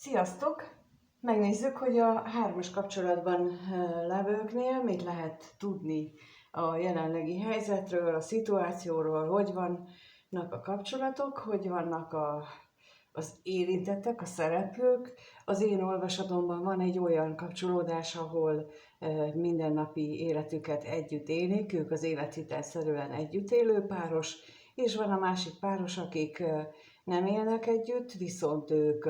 Sziasztok! Megnézzük, hogy a hármas kapcsolatban levőknél mit lehet tudni a jelenlegi helyzetről, a szituációról, hogy vannak a kapcsolatok, hogy vannak az érintettek, a szereplők. Az én olvasatomban van egy olyan kapcsolódás, ahol mindennapi életüket együtt élik, ők az élethitelszerűen együtt élő páros, és van a másik páros, akik nem élnek együtt, viszont ők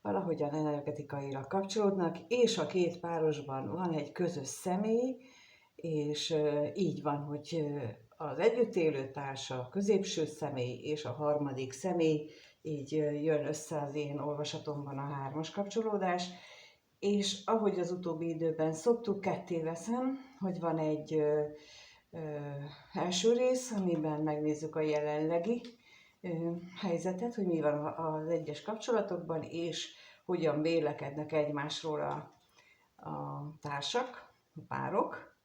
valahogyan energetikailag kapcsolódnak, és a két párosban van egy közös személy, és így van, hogy az együtt élő társa, a középső személy és a harmadik személy, így jön össze az én olvasatomban a hármas kapcsolódás, és ahogy az utóbbi időben szoktuk, ketté veszem, hogy van egy első rész, amiben megnézzük a jelenlegi helyzetet, hogy mi van az egyes kapcsolatokban, és hogyan vélekednek egymásról a társak, a párok.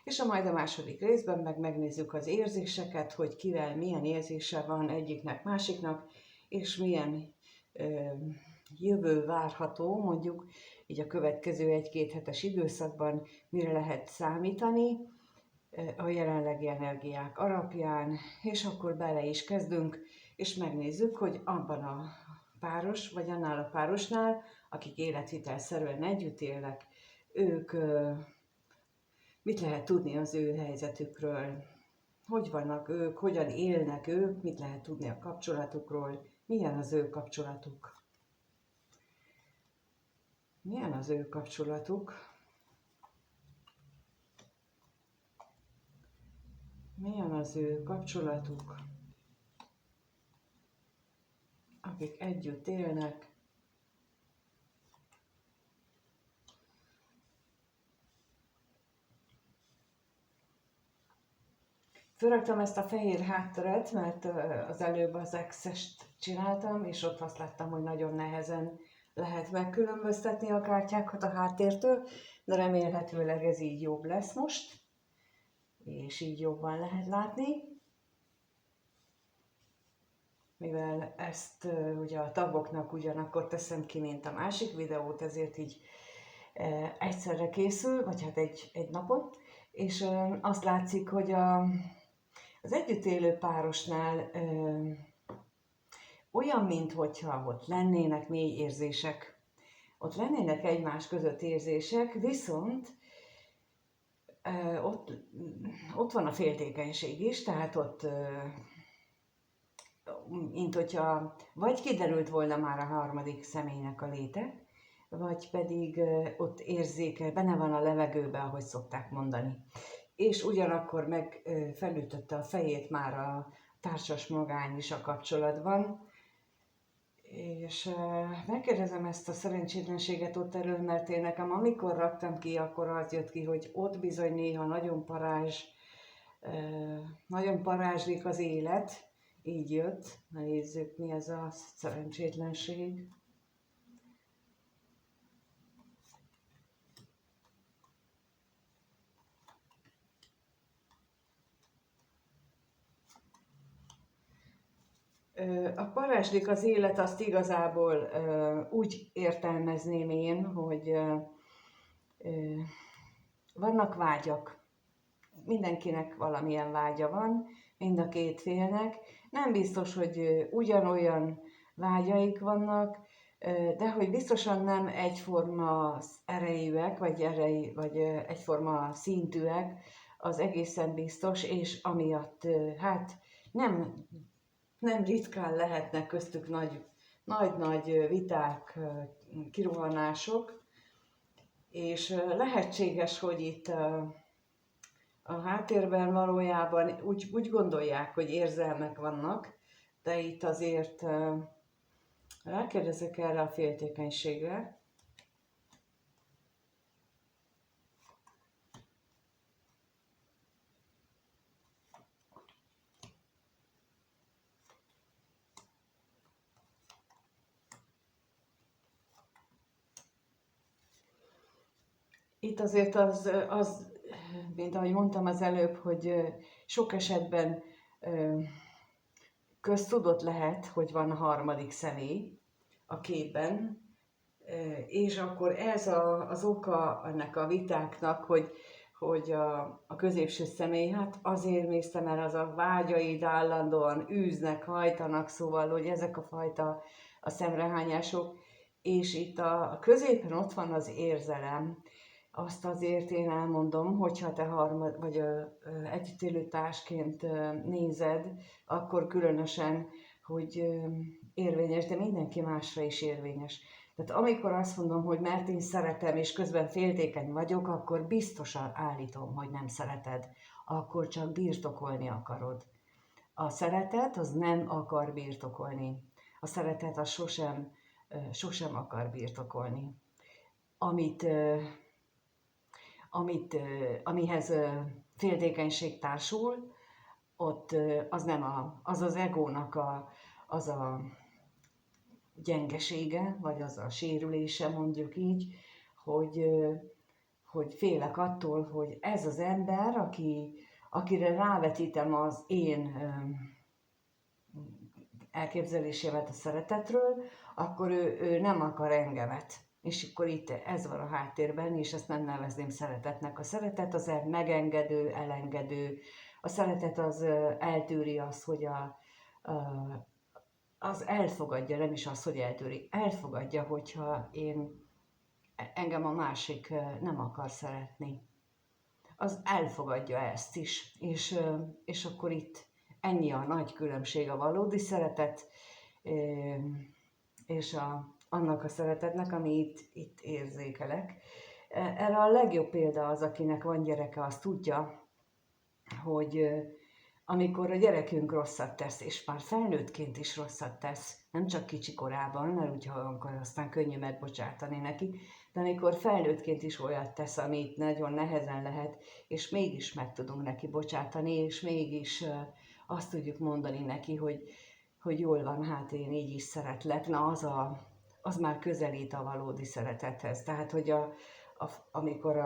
És majd a második részben megnézzük az érzéseket, hogy kivel milyen érzése van egyiknek, másiknak, és milyen jövő várható, mondjuk így a következő egy-két hetes időszakban, mire lehet számítani a jelenlegi energiák alapján, és akkor bele is kezdünk, és megnézzük, hogy abban a páros, vagy annál a párosnál, akik életvitelszerűen együtt élnek, ők mit lehet tudni az ő helyzetükről, hogy vannak ők, hogyan élnek ők, mit lehet tudni a kapcsolatukról, milyen az ő kapcsolatuk. Milyen az ő kapcsolatuk? Milyen az ő kapcsolatuk, akik együtt élnek? Fölraktam ezt a fehér hátteret, mert az előbb az Access-t csináltam, és ott azt láttam, hogy nagyon nehezen lehet megkülönböztetni a kártyákat a háttértől, de remélhetőleg ez így jobb lesz most, és így jobban lehet látni. Mivel ezt ugye a tagoknak ugyanakkor teszem ki, mint a másik videót, ezért így egyszerre készül, vagy hát egy napot, és azt látszik, hogy az együtt élő párosnál olyan, minthogyha ott lennének mély érzések, ott lennének egymás között érzések, viszont ott van a féltékenység is, tehát ott mint hogyha vagy kiderült volna már a harmadik személynek a léte, vagy pedig ott érzékel, benne van a levegőben, ahogy szokták mondani. És ugyanakkor meg felütötte a fejét már a társas magány is a kapcsolatban, és megkérdezem ezt a szerencsétlenséget ott elől, mert én nekem amikor raktam ki, akkor az jött ki, hogy ott bizony néha nagyon parázslik az élet, így jött. Na nézzük, mi ez a szerencsétlenség. A parázslik az élet, azt igazából úgy értelmezném én, hogy vannak vágyak. Mindenkinek valamilyen vágya van, mind a két félnek. Nem biztos, hogy ugyanolyan vágyaik vannak, de hogy biztosan nem egyforma erejűek, vagy egyforma szintűek, az egészen biztos, és amiatt hát nem ritkán lehetnek köztük nagy viták, kirohanások, és lehetséges, hogy itt a háttérben valójában úgy gondolják, hogy érzelmek vannak, de itt azért rákérdezek erre a féltékenységre. Itt azért az, mint ahogy mondtam az előbb, hogy sok esetben köztudott lehet, hogy van a harmadik személy a képben, És akkor ez az oka ennek a vitáknak, hogy a középső személy, hát azért mészte, mert az a vágyaid állandóan űznek, hajtanak, szóval, hogy ezek a fajta a szemrehányások, és itt a középen ott van az érzelem. Azt azért én elmondom, hogyha te vagy együttélő társként nézed, akkor különösen, hogy érvényes, de mindenki másra is érvényes. Tehát amikor azt mondom, hogy mert én szeretem, és közben féltékeny vagyok, akkor biztosan állítom, hogy nem szereted. Akkor csak birtokolni akarod. A szeretet az nem akar birtokolni. A szeretet az sosem akar birtokolni. Amihez féltékenység társul, ott az nem az egónak az a gyengesége, vagy az a sérülése, mondjuk így, hogy félek attól, hogy ez az ember, akire rávetítem az én elképzelésémet a szeretetről, akkor ő nem akar engemet. És akkor itt ez van a háttérben, és ezt nem nevezném szeretetnek. A szeretet az megengedő, elengedő. A szeretet az eltűri azt, hogy az elfogadja, nem is az, hogy eltűri. Elfogadja, hogyha engem a másik nem akar szeretni. Az elfogadja ezt is. És akkor itt ennyi a nagy különbség a valódi szeretet és annak a szeretetnek, ami itt érzékelek. Erre a legjobb példa az, akinek van gyereke, az tudja, hogy amikor a gyerekünk rosszat tesz, és már felnőttként is rosszat tesz, nem csak kicsi korában, mert úgyhogy akkor aztán könnyű megbocsátani neki, de amikor felnőttként is olyat tesz, amit nagyon nehezen lehet, és mégis meg tudunk neki bocsátani, és mégis azt tudjuk mondani neki, hogy jól van, hát én így is szeretlek, na az már közelít a valódi szeretethez. Tehát, hogy amikor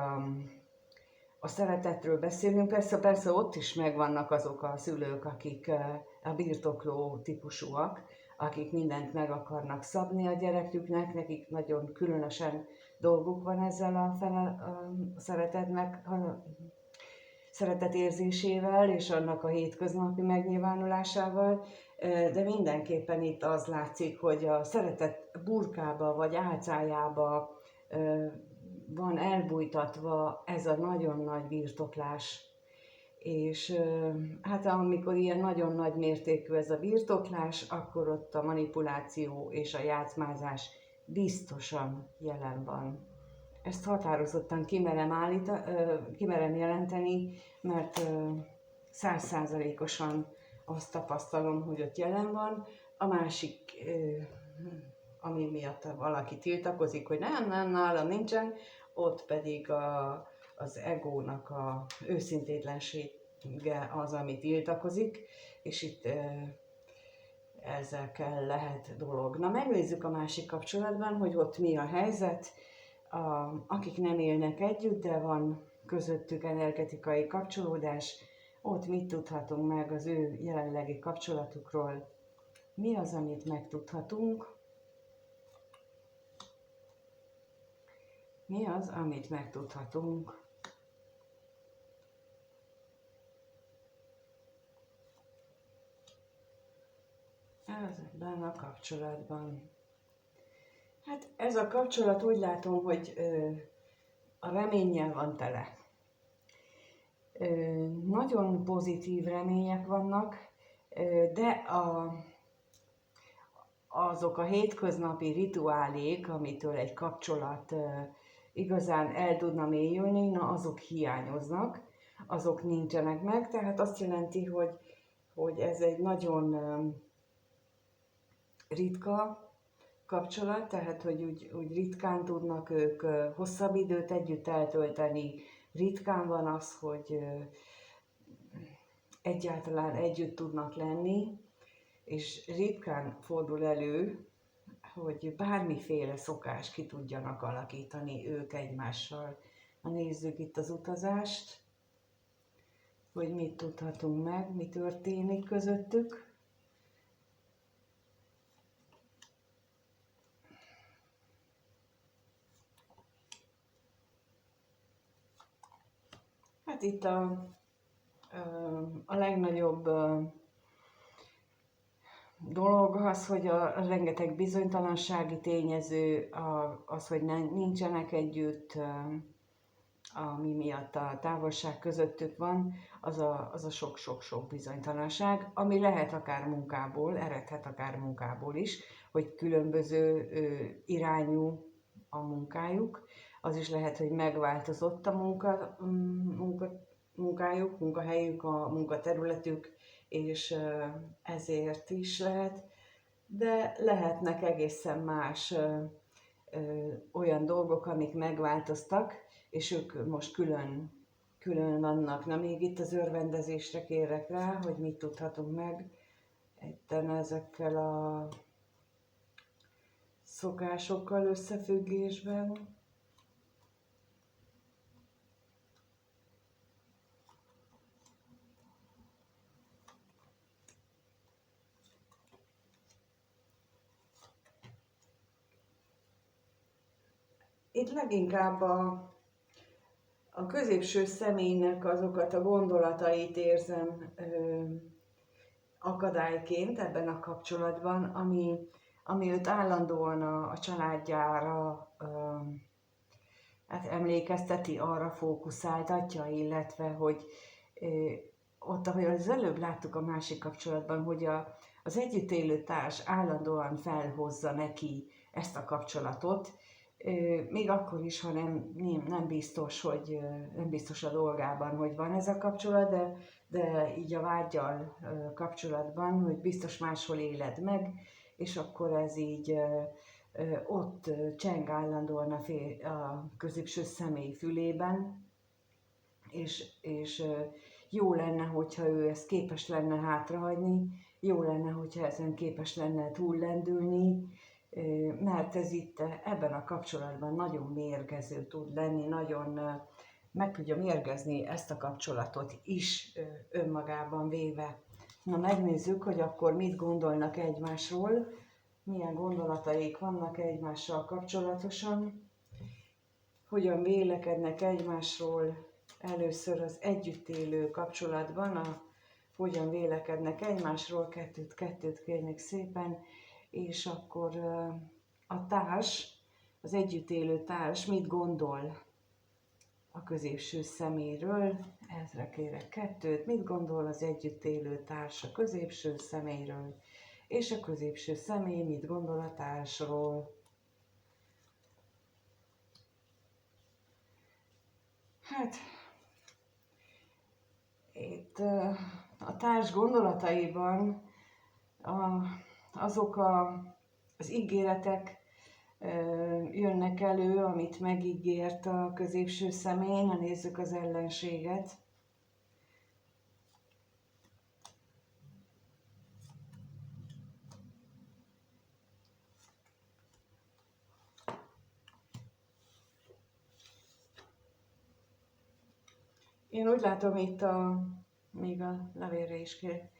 a szeretetről beszélünk, persze ott is megvannak azok a szülők, akik a birtokló típusúak, akik mindent meg akarnak szabni a gyereküknek, nekik nagyon különösen dolguk van ezzel a szeretetérzésével és annak a hétköznapi megnyilvánulásával, de mindenképpen itt az látszik, hogy a szeretet burkába vagy álcájába van elbújtatva ez a nagyon nagy birtoklás. És hát amikor ilyen nagyon nagy mértékű ez a birtoklás, akkor ott a manipuláció és a játszmázás biztosan jelen van. Ezt határozottan kimerem jelenteni, mert 100%-osan azt tapasztalom, hogy ott jelen van. A másik, ami miatt valaki tiltakozik, hogy nem, nálam nincsen, ott pedig az egónak a őszintétlensége az, ami tiltakozik, és itt ezzel lehet dolog. Na, megnézzük a másik kapcsolatban, hogy ott mi a helyzet. Akik nem élnek együtt, de van közöttük energetikai kapcsolódás, ott mit tudhatunk meg az ő jelenlegi kapcsolatukról? Mi az, amit megtudhatunk? Mi az, amit megtudhatunk? Ebben a kapcsolatban. Hát ez a kapcsolat úgy látom, hogy a reménnyel van tele. Nagyon pozitív remények vannak, de azok a hétköznapi rituálék, amitől egy kapcsolat igazán el tudna mélyülni, na azok hiányoznak, azok nincsenek meg, tehát azt jelenti, hogy ez egy nagyon ritka kapcsolat, tehát hogy úgy ritkán tudnak ők hosszabb időt együtt eltölteni, ritkán van az, hogy egyáltalán együtt tudnak lenni, és ritkán fordul elő, hogy bármiféle szokást ki tudjanak alakítani ők egymással. Na, nézzük itt az utazást, hogy mit tudhatunk meg, mi történik közöttük. Hát itt a legnagyobb dolog az, hogy a rengeteg bizonytalansági tényező, az, hogy nincsenek együtt, ami miatt a távolság közöttük van, az a sok-sok-sok bizonytalanság, ami lehet akár munkából, eredhet akár munkából is, hogy különböző irányú a munkájuk. Az is lehet, hogy megváltozott a munkájuk, munkahelyük, a munkaterületük, és ezért is lehet, de lehetnek egészen más olyan dolgok, amik megváltoztak, és ők most külön vannak. Na, még itt az örvendezésre kérek rá, hogy mit tudhatunk meg etten ezekkel a szokásokkal összefüggésben. Itt leginkább a középső személynek azokat a gondolatait érzem akadályként ebben a kapcsolatban, ami őt állandóan a családjára hát emlékezteti, arra fókuszáltatja, illetve hogy ott, ahogy az előbb láttuk a másik kapcsolatban, hogy az együtt élő társ állandóan felhozza neki ezt a kapcsolatot, még akkor is, ha nem biztos, hogy nem biztos a dolgában, hogy van ez a kapcsolat, de így a vággyal kapcsolatban, hogy biztos máshol éled meg, és akkor ez így ott cseng állandóan a középső személy fülében, és jó lenne, hogyha ő ezt képes lenne hátrahagyni, jó lenne, hogyha ezen képes lenne túllendülni, mert ez itt ebben a kapcsolatban nagyon mérgező tud lenni, nagyon meg tudja mérgezni ezt a kapcsolatot is önmagában véve. Na, megnézzük, hogy akkor mit gondolnak egymásról, milyen gondolataik vannak egymással kapcsolatosan, hogyan vélekednek egymásról, először az együtt élő kapcsolatban, hogyan vélekednek egymásról, kettőt kérnék szépen, és akkor a társ, az együtt élő társ mit gondol a középső személyről, ezre kérek 2, mit gondol az együtt élő társ a középső személyről, és a középső személy mit gondol a társról. Hát, itt a társ gondolataiban azok az ígéretek jönnek elő, amit megígért a középső személy. Na, nézzük az ellenséget. Én úgy látom itt még a levélre is kérek,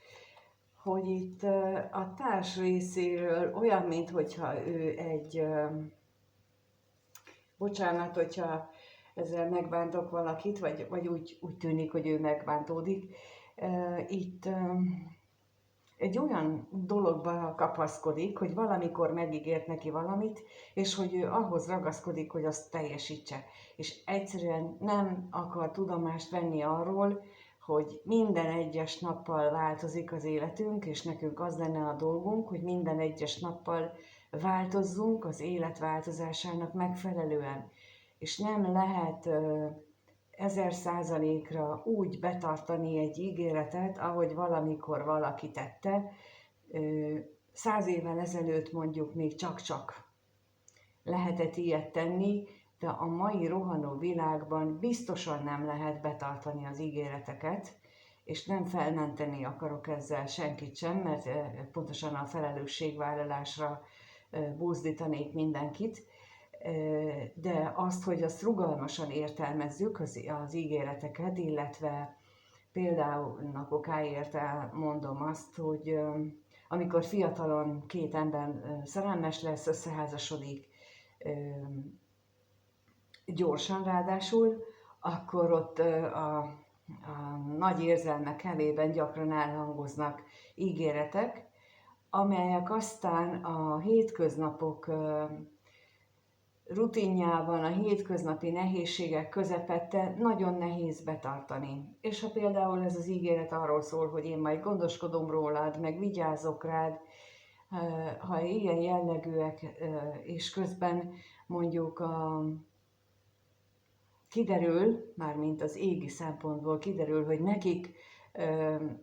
hogy itt a társ részéről olyan, minthogyha ő bocsánat, hogyha ezzel megbántok valakit, vagy úgy tűnik, hogy ő megbántódik. Itt egy olyan dologba kapaszkodik, hogy valamikor megígért neki valamit, és hogy ő ahhoz ragaszkodik, hogy azt teljesítse. És egyszerűen nem akar tudomást venni arról, hogy minden egyes nappal változik az életünk, és nekünk az lenne a dolgunk, hogy minden egyes nappal változzunk az élet változásának megfelelően. És nem lehet 1000%-ra úgy betartani egy ígéretet, ahogy valamikor valaki tette. 100 évvel ezelőtt mondjuk még csak-csak lehetett ilyet tenni, de a mai rohanó világban biztosan nem lehet betartani az ígéreteket, és nem felmenteni akarok ezzel senkit sem, mert pontosan a felelősségvállalásra buzdítanék mindenkit, de azt, hogy azt rugalmasan értelmezzük az ígéreteket, illetve például napokáért mondom azt, hogy amikor fiatalon két ember szerelmes lesz, összeházasodik, gyorsan ráadásul, akkor ott a nagy érzelmek hevében gyakran elhangoznak ígéretek, amelyek aztán a hétköznapok rutinjában, a hétköznapi nehézségek közepette nagyon nehéz betartani. És ha például ez az ígéret arról szól, hogy én majd gondoskodom rólad, meg vigyázok rád, ha ilyen jellegűek, és közben mondjuk kiderül, mármint az égi szempontból kiderül, hogy nekik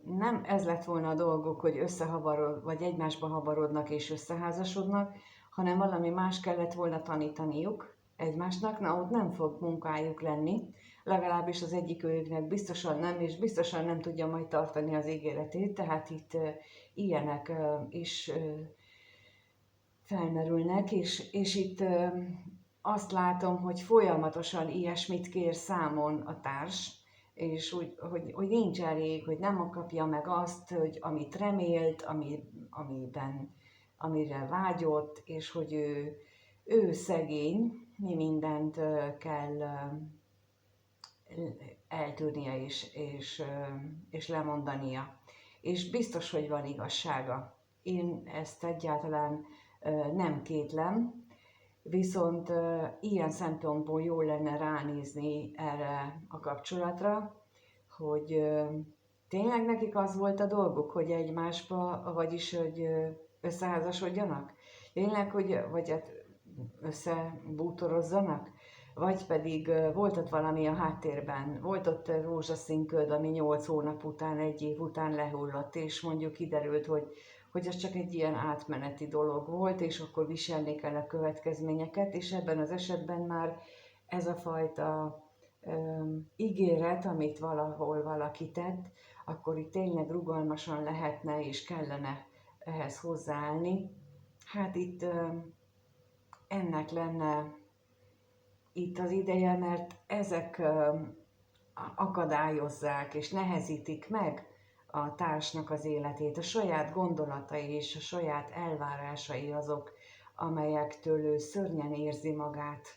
nem ez lett volna a dolguk, hogy összehavarod, vagy egymásba havarodnak és összeházasodnak, hanem valami más kellett volna tanítaniuk egymásnak, na ott nem fog munkájuk lenni, legalábbis az egyik őknek biztosan nem, és biztosan nem tudja majd tartani az ígéretét, tehát itt ilyenek is felmerülnek, és itt azt látom, hogy folyamatosan ilyesmit kér számon a társ, és hogy nincs elég, hogy nem kapja meg azt, hogy amit remélt, amire vágyott, és hogy ő szegény, mi mindent kell eltűrnie és lemondania. És biztos, hogy van igazsága. Én ezt egyáltalán nem kétlem, viszont ilyen szempontból jó lenne ránézni erre a kapcsolatra, hogy tényleg nekik az volt a dolguk, hogy egymásba, vagyis hogy összeházasodjanak? Tényleg, vagy hát összebútorozzanak? Vagy pedig volt ott valami a háttérben, volt ott rózsaszín köd, ami 8 hónap után, 1 év után lehullott, és mondjuk kiderült, hogy ez csak egy ilyen átmeneti dolog volt, és akkor viselni kell a következményeket, és ebben az esetben már ez a fajta ígéret, amit valahol valaki tett, akkor itt tényleg rugalmasan lehetne és kellene ehhez hozzáállni. Hát itt ennek lenne itt az ideje, mert ezek akadályozzák és nehezítik meg a társnak az életét. A saját gondolatai és a saját elvárásai azok, amelyektől ő szörnyen érzi magát.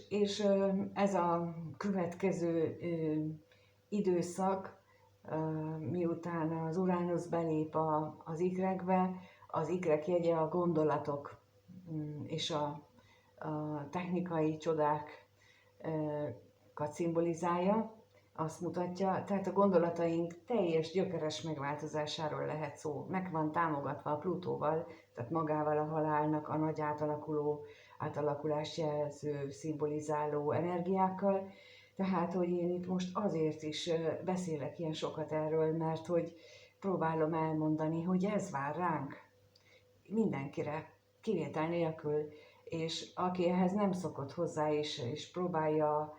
És ez a következő időszak, miután az Uránusz belép az ikrekbe, az ikrek jegye a gondolatok és a technikai csodákat szimbolizálja, azt mutatja, tehát a gondolataink teljes gyökeres megváltozásáról lehet szó. Meg van támogatva a Plutóval, tehát magával a halálnak a nagy átalakulást jelző, szimbolizáló energiákkal. Tehát, hogy én itt most azért is beszélek ilyen sokat erről, mert hogy próbálom elmondani, hogy ez vár ránk, mindenkire, kivétel nélkül, és aki ehhez nem szokott hozzá, és próbálja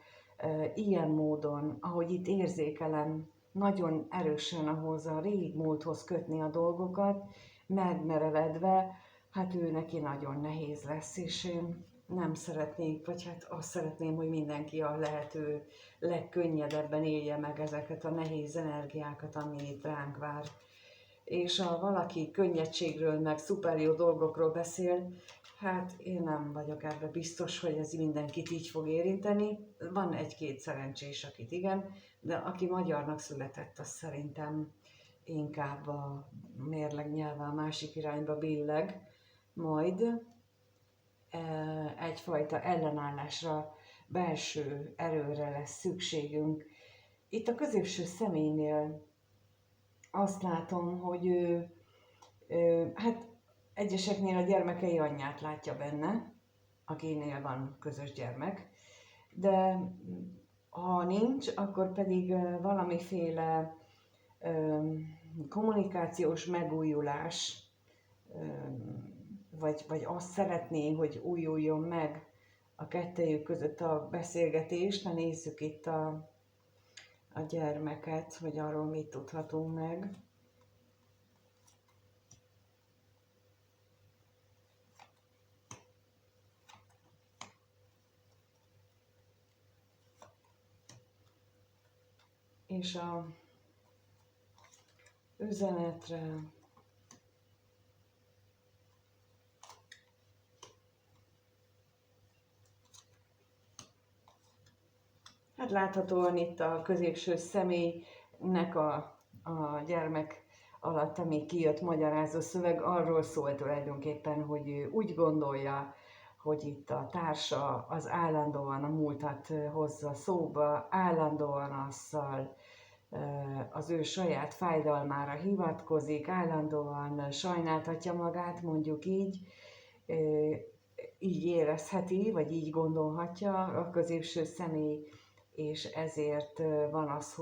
ilyen módon, ahogy itt érzékelem, nagyon erősen ahhoz a régmúlthoz kötni a dolgokat, megmerevedve, hát ő neki nagyon nehéz lesz, és én nem szeretnék, vagy hát azt szeretném, hogy mindenki a lehető legkönnyedebben élje meg ezeket a nehéz energiákat, ami itt ránk vár. És ha valaki könnyedségről, meg szuper jó dolgokról beszél, hát én nem vagyok ebben biztos, hogy ez mindenkit így fog érinteni. Van egy-két szerencsés, akit igen, de aki magyarnak született, az szerintem inkább a mérleg nyelve a másik irányba billeg, majd egyfajta ellenállásra, belső erőre lesz szükségünk. Itt a középső személynél azt látom, hogy hát egyeseknél a gyermekei anyját látja benne, akinél van közös gyermek, de ha nincs, akkor pedig valamiféle kommunikációs megújulás, vagy azt szeretné, hogy újuljon meg a kettejük között a beszélgetés. Na nézzük itt a gyermeket, hogy arról mit tudhatunk meg. És a üzenetre Hát láthatóan itt a középső személynek a gyermek alatt, ami kijött magyarázó szöveg, arról szól tulajdonképpen, hogy ő úgy gondolja, hogy itt a társa az állandóan a múltat hozza szóba, állandóan azzal az ő saját fájdalmára hivatkozik, állandóan sajnáltatja magát, mondjuk így érezheti, vagy így gondolhatja a középső személy, és ezért van az,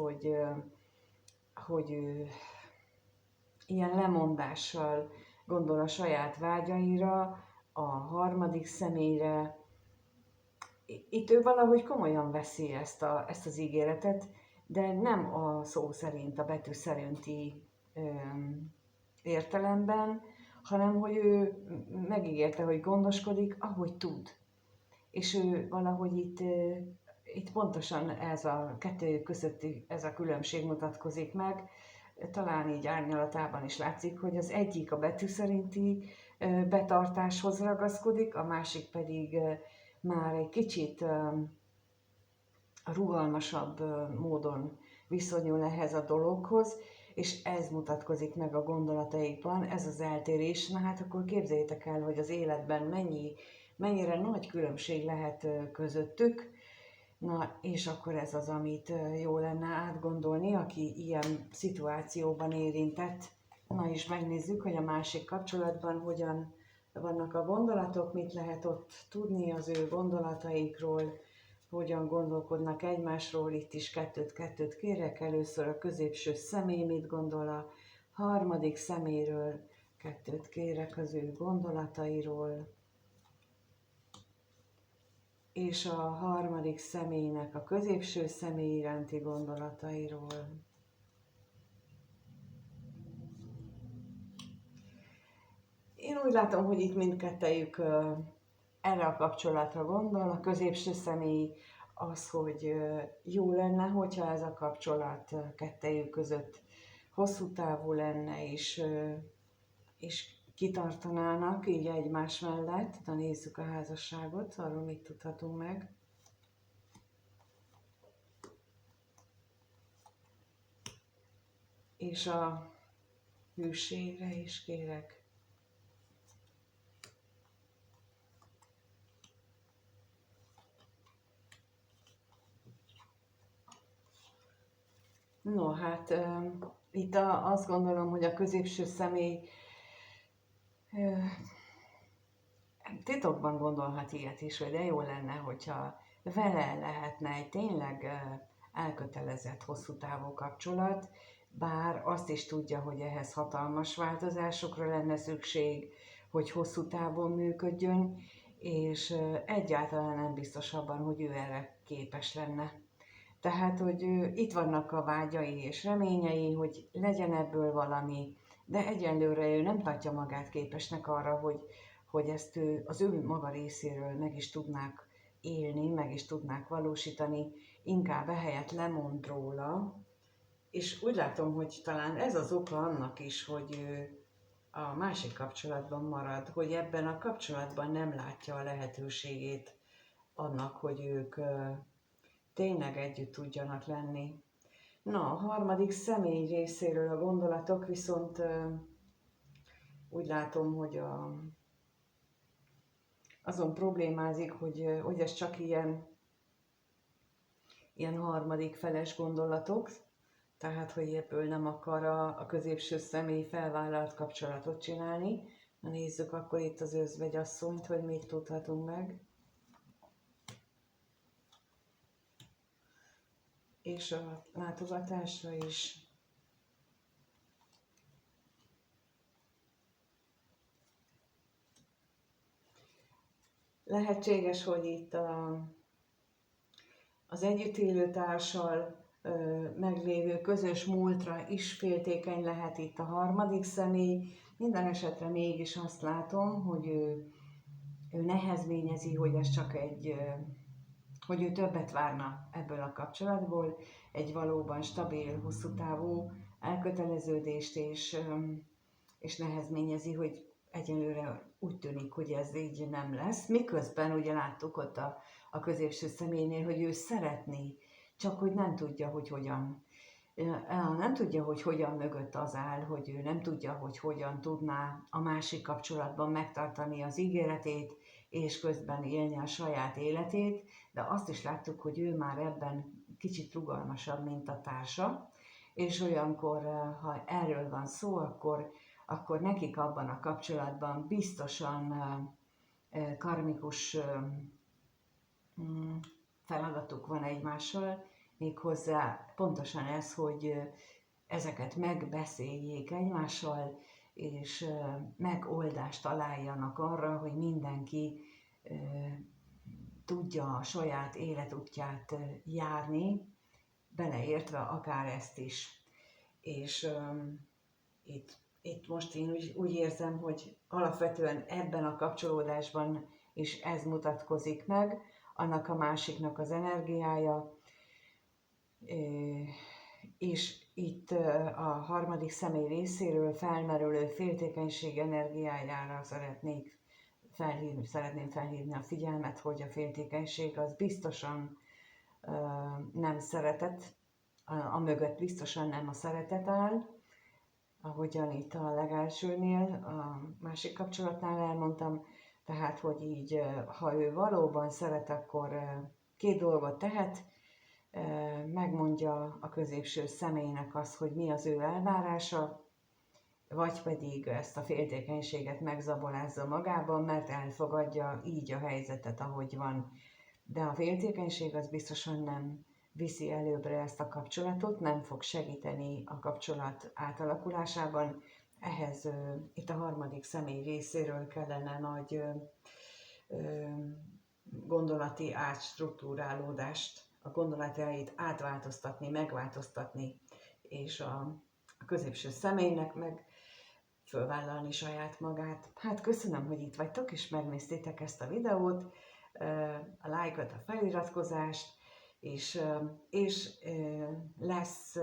hogy ő ilyen lemondással gondol a saját vágyaira, a harmadik személyre. Itt ő valahogy komolyan veszi ezt az ígéretet, de nem a szó szerint, a betű szerinti értelemben, hanem hogy ő megígérte, hogy gondoskodik, ahogy tud. És ő valahogy itt pontosan ez a kettő közötti ez a különbség mutatkozik meg. Talán így árnyalatában is látszik, hogy az egyik a betű szerinti betartáshoz ragaszkodik, a másik pedig már egy kicsit rugalmasabb módon viszonyul ehhez a dologhoz, és ez mutatkozik meg a gondolataikban, ez az eltérés. Na hát akkor képzeljétek el, hogy az életben mennyire nagy különbség lehet közöttük. Na, és akkor ez az, amit jó lenne átgondolni, aki ilyen szituációban érintett. Na, és megnézzük, hogy a másik kapcsolatban hogyan vannak a gondolatok, mit lehet ott tudni az ő gondolataikról, hogyan gondolkodnak egymásról. Itt is kettőt kérek. Először a középső személy mit gondol a harmadik személyről, kettőt kérek az ő gondolatairól, és a harmadik személynek a középső személy iránti gondolatairól. Én úgy látom, hogy itt mindkettejük erre a kapcsolatra gondol. A középső személy az, hogy jó lenne, hogyha ez a kapcsolat kettejük között hosszú távú lenne, és kitartanának így egymás mellett. Na, nézzük a házasságot, arról mit tudhatunk meg. És a hűségre is kérek. No, hát itt azt gondolom, hogy a középső személy titokban gondolhat ilyet is, hogy de jó lenne, hogyha vele lehetne egy tényleg elkötelezett, hosszú távú kapcsolat, bár azt is tudja, hogy ehhez hatalmas változásokra lenne szükség, hogy hosszú távon működjön, és egyáltalán nem biztos abban, hogy ő erre képes lenne. Tehát, hogy itt vannak a vágyai és reményei, hogy legyen ebből valami, de egyenlőre ő nem tartja magát képesnek arra, hogy ezt az ő maga részéről meg is tudnák élni, meg is tudnák valósítani, inkább ehelyett lemond róla. És úgy látom, hogy talán ez az oka annak is, hogy ő a másik kapcsolatban marad, hogy ebben a kapcsolatban nem látja a lehetőségét annak, hogy ők tényleg együtt tudjanak lenni. Na, a harmadik személy részéről a gondolatok viszont úgy látom, hogy azon problémázik, hogy ez csak ilyen harmadik feles gondolatok, tehát hogy ebből nem akar a középső személy felvállalt kapcsolatot csinálni. Na, nézzük akkor itt az özvegyasszonyt, hogy mit tudhatunk meg. És a látogatásra is. Lehetséges, hogy itt az együtt élő társal meglévő közös múltra is féltékeny lehet itt a harmadik személy. Minden esetre mégis azt látom, hogy ő nehezményezi, hogy ez csak hogy ő többet várna ebből a kapcsolatból, egy valóban stabil, hosszú távú elköteleződést, és nehezményezi, hogy egyelőre úgy tűnik, hogy ez így nem lesz. Miközben ugye láttuk ott a középső személynél, hogy ő szeretné csak hogy nem tudja, hogy hogyan. Nem tudja, hogy hogyan mögött az áll, hogy ő nem tudja, hogy hogyan tudná a másik kapcsolatban megtartani az ígéretét, és közben élni a saját életét, de azt is láttuk, hogy ő már ebben kicsit rugalmasabb, mint a társa, és olyankor, ha erről van szó, akkor nekik abban a kapcsolatban biztosan karmikus feladatuk van egymással, méghozzá pontosan ez, hogy ezeket megbeszéljék egymással, és megoldást találjanak arra, hogy mindenki tudja a saját életútját járni, beleértve akár ezt is. És itt most én úgy érzem, hogy alapvetően ebben a kapcsolódásban is ez mutatkozik meg, annak a másiknak az energiája, és itt a harmadik személy részéről felmerülő féltékenység energiájára szeretném felhívni a figyelmet, hogy a féltékenység az biztosan nem szeretet, a mögött biztosan nem a szeretet áll, ahogyan itt a legelsőnél, a másik kapcsolatnál elmondtam, tehát, hogy így, ha ő valóban szeret, akkor két dolgot tehet, megmondja a középső személynek azt, hogy mi az ő elvárása, vagy pedig ezt a féltékenységet megzabolázza magában, mert elfogadja így a helyzetet, ahogy van. De a féltékenység az biztosan nem viszi előbbre ezt a kapcsolatot, nem fog segíteni a kapcsolat átalakulásában. Ehhez itt a harmadik személy részéről kellene nagy gondolati átstruktúrálódást, a gondolatait átváltoztatni, megváltoztatni, és a középső személynek meg fölvállalni saját magát. Hát köszönöm, hogy itt vagytok, és megnéztétek ezt a videót, a lájkot, a feliratkozást, és lesz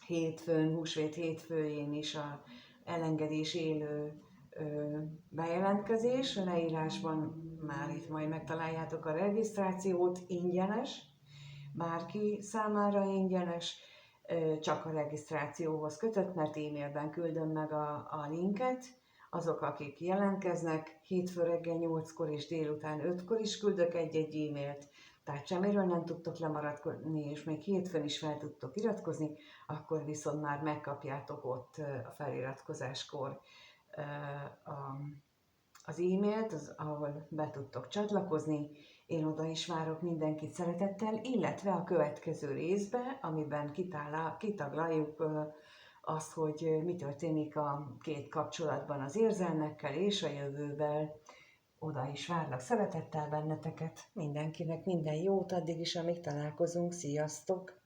hétfőn, húsvét hétfőjén is a elengedés élő bejelentkezés. A leírásban már itt majd megtaláljátok a regisztrációt, ingyenes, bárki számára ingyenes, csak a regisztrációhoz kötött, mert e-mailben küldöm meg a linket. Azok, akik jelentkeznek, hétfő reggel 8-kor és délután 5-kor is küldök egy-egy e-mailt, tehát semmiről nem tudtok lemaradni, és még hétfőn is fel tudtok iratkozni, akkor viszont már megkapjátok ott a feliratkozáskor az e-mailt, ahol be tudtok csatlakozni. Én oda is várok mindenkit szeretettel, illetve a következő részbe, amiben kitaglaljuk azt, hogy mi történik a két kapcsolatban az érzelmekkel és a jövővel. Oda is várlak szeretettel benneteket, mindenkinek minden jót, addig is, amíg találkozunk, sziasztok!